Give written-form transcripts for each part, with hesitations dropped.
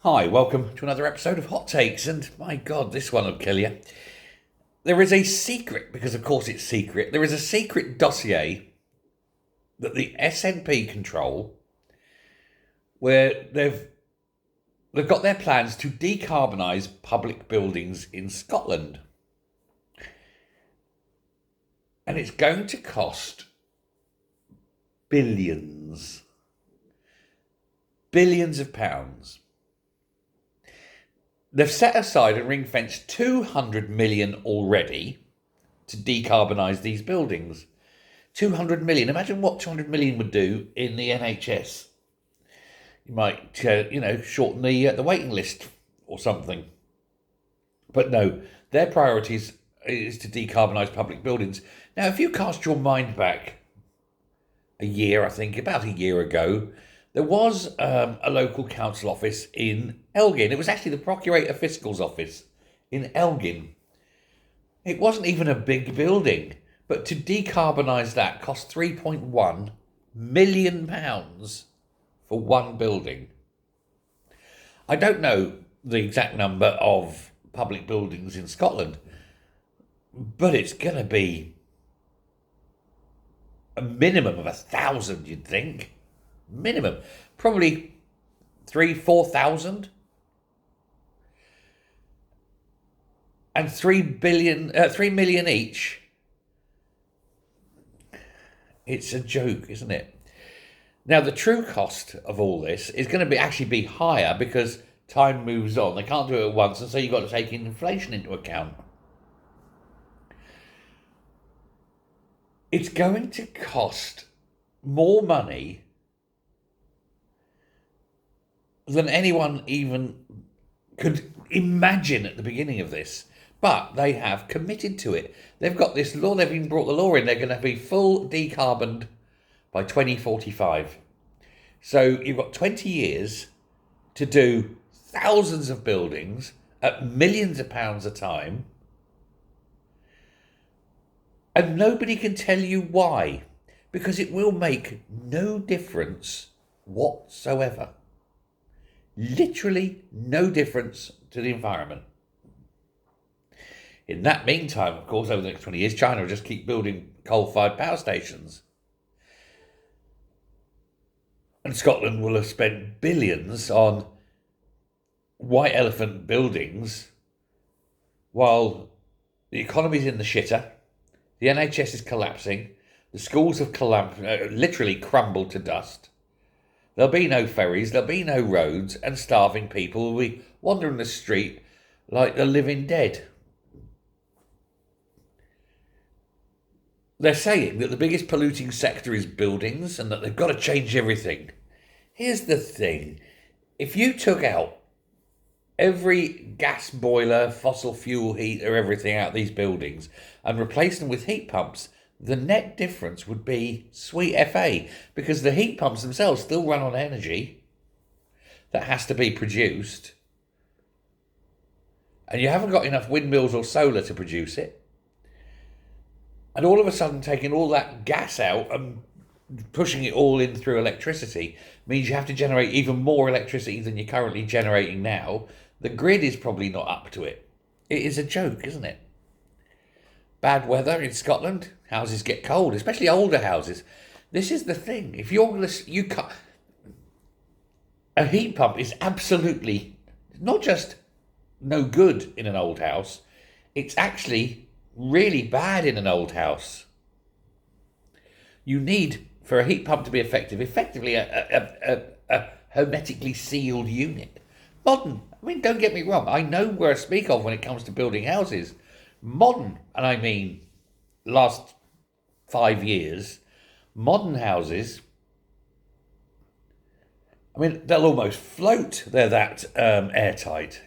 Hi, welcome to another episode of Hot Takes, and my God, this one will kill you. There is a secret, because of course it's secret, there is a secret dossier that the SNP control where they've got their plans to decarbonise public buildings in Scotland. And it's going to cost billions. Billions of pounds. They've set aside and ring-fenced 200 million already to decarbonise these buildings. 200 million. Imagine what 200 million would do in the NHS. You might, shorten the waiting list or something. But no, their priorities is to decarbonise public buildings. Now, if you cast your mind back about a year ago, there was a local council office in Elgin. It was actually the Procurator Fiscal's office in Elgin. It wasn't even a big building, but to decarbonise that cost £3.1 million for one building. I don't know the exact number of public buildings in Scotland, but it's going to be a minimum of 1,000, you'd think. Minimum. Probably 4,000. And 3 million each. It's a joke, isn't it? Now, the true cost of all this is going to actually be higher because time moves on. They can't do it at once, and so you've got to take inflation into account. It's going to cost more money than anyone even could imagine at the beginning of this. But they have committed to it. They've got this law, they've even brought the law in, they're going to be full decarboned by 2045. So you've got 20 years to do thousands of buildings at millions of pounds a time. And nobody can tell you why, because it will make no difference whatsoever. Literally no difference to the environment. In that meantime, of course, over the next 20 years, China will just keep building coal-fired power stations. And Scotland will have spent billions on white elephant buildings while the economy's in the shitter, the NHS is collapsing, the schools have literally crumbled to dust. There'll be no ferries, there'll be no roads, and starving people will be wandering the street like the living dead. They're saying that the biggest polluting sector is buildings and that they've got to change everything. Here's the thing. If you took out every gas boiler, fossil fuel heater, everything out of these buildings and replaced them with heat pumps, the net difference would be sweet FA, because the heat pumps themselves still run on energy that has to be produced. And you haven't got enough windmills or solar to produce it. And all of a sudden, taking all that gas out and pushing it all in through electricity means you have to generate even more electricity than you're currently generating now. The grid is probably not up to it. It is a joke, isn't it? Bad weather in Scotland, houses get cold, especially older houses. This is the thing. If you can't, a heat pump is absolutely not just no good in an old house. It's actually really bad in an old house. You need, for a heat pump to be effectively a hermetically sealed unit. Modern. I mean, don't get me wrong. I know where I speak of when it comes to building houses. Modern, and I mean last 5 years, modern houses, I mean, they'll almost float. They're that airtight,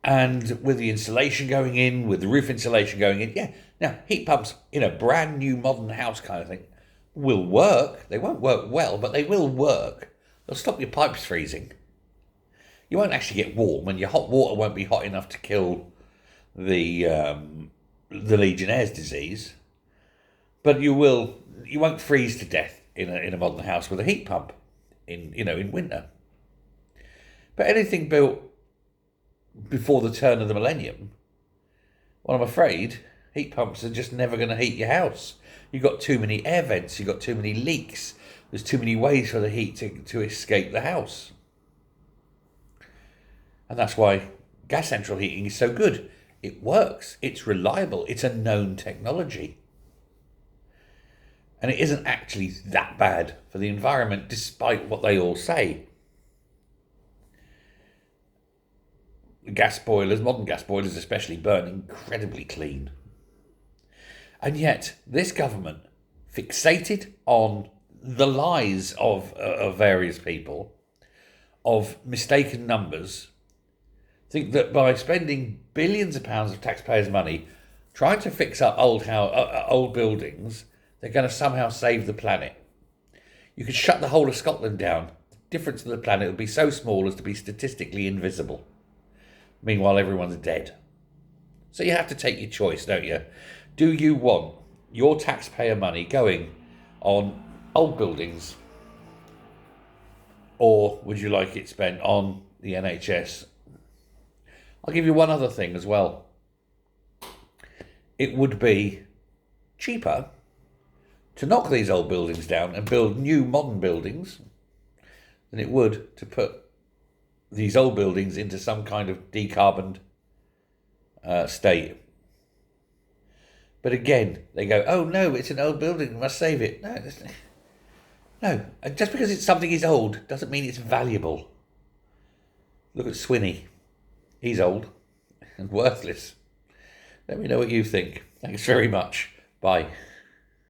And with the insulation going in, with the roof insulation going in, yeah. Now, heat pumps in a brand new modern house kind of thing will work. They won't work well, but they will work. They'll stop your pipes freezing. You won't actually get warm, and your hot water won't be hot enough to kill the Legionnaire's disease. But you won't freeze to death in a modern house with a heat pump in winter. But anything built before the turn of the millennium, well, I'm afraid heat pumps are just never going to heat your house. You've got too many air vents, you've got too many leaks, there's too many ways for the heat to escape the house. And that's why gas central heating is so good. It works, it's reliable, it's a known technology. And it isn't actually that bad for the environment, despite what they all say. Gas boilers, modern gas boilers especially, burn incredibly clean. And yet, this government, fixated on the lies of various people, of mistaken numbers, think that by spending billions of pounds of taxpayers' money trying to fix up old buildings, they're going to somehow save the planet. You could shut the whole of Scotland down. The difference to the planet would be so small as to be statistically invisible. Meanwhile, everyone's dead. So you have to take your choice, don't you? Do you want your taxpayer money going on old buildings, or would you like it spent on the NHS? I'll give you one other thing as well. It would be cheaper to knock these old buildings down and build new modern buildings than it would to put these old buildings into some kind of decarboned state. But again, they go, oh no, it's an old building, we must save it. No, just because something is old doesn't mean it's valuable. Look at Swinney. He's old and worthless. Let me know what you think. Thanks very much. Bye.